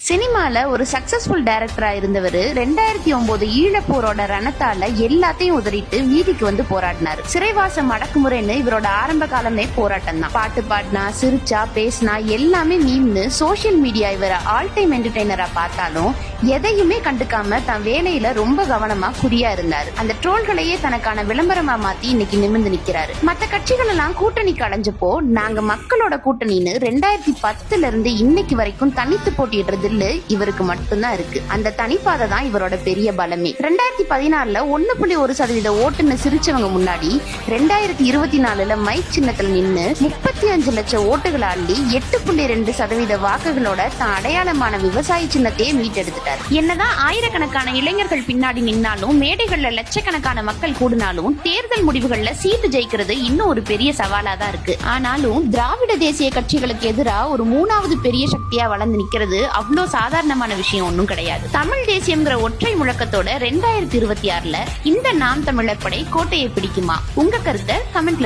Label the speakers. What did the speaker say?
Speaker 1: சினிமால ஒரு சக்சஸ்ஃபுல் டைரக்டரா இருந்தவர் 2009 ஈழப்போரோட ரணத்தால எல்லாத்தையும் உதறிட்டு வீதிக்கு வந்து போராடினாரு. சிறைவாசம் அடக்குமுறைன்னு இவரோட ஆரம்ப காலமே போராட்டம் தான். பாட்டு பாடினா, சிரிச்சா, பேசினா எல்லாமே மீம்னு சோசியல் மீடியா இவரை ஆல் டைம் என்டர்டெய்னரா பார்த்தாலும் எதையுமே கண்டுக்காம தன் வேலையில ரொம்ப கவனமா குறியா இருந்தாரு. அந்த ட்ரோல்களையே தனக்கான விளம்பரமா மாத்தி இன்னைக்கு நிமிர்ந்து நிக்கிறாரு. மத்த கட்சிகள் எல்லாம் கூட்டணிக்கு அடைஞ்சப்போ நாங்க மக்களோட கூட்டணின்னு 2010 இருந்து இன்னைக்கு வரைக்கும் தனித்து போட்டிடுறது இவருக்கு மட்டும்தான் இருக்கு. அந்த தனிப்பாதை தான் இவரோட பெரிய பலமே. 2014 1.1% ஓட்டுன்னு சிரிச்சவங்க முன்னாடி 2024 மைக் சின்னத்துல நின்னு 35 லட்சம் ஓட்டுகளை அள்ளி 8.2% வாக்குகளோட தான் அடையாளமான விவசாய சின்னத்தையே மீட்டெடுத்துட்டார். என்னதான் ஆயிரக்கணக்கான இளைஞர்கள் பின்னாடி நின்னாலும், மேடைகள்ல லட்சக்கணக்கான மக்கள் கூடினாலும், தேர்தல் முடிவுகள்ல சீட்டு ஜெயிக்கிறது இன்னும் ஒரு பெரிய சவாலா தான் இருக்கு. ஆனாலும் திராவிட தேசிய கட்சிகளுக்கு எதிராக ஒரு 3வது பெரிய சக்தியா வளர்ந்து நிக்கிறது அவ்வளோ சாதாரணமான விஷயம் ஒன்றும் கிடையாது. தமிழ் தேசியம்ங்கிற ஒற்றை முழக்கத்தோட 2026 இந்த நாம் தமிழர் படை கோட்டையை பிடிக்குமா? உங்க கருத்தை கமெண்ட்ல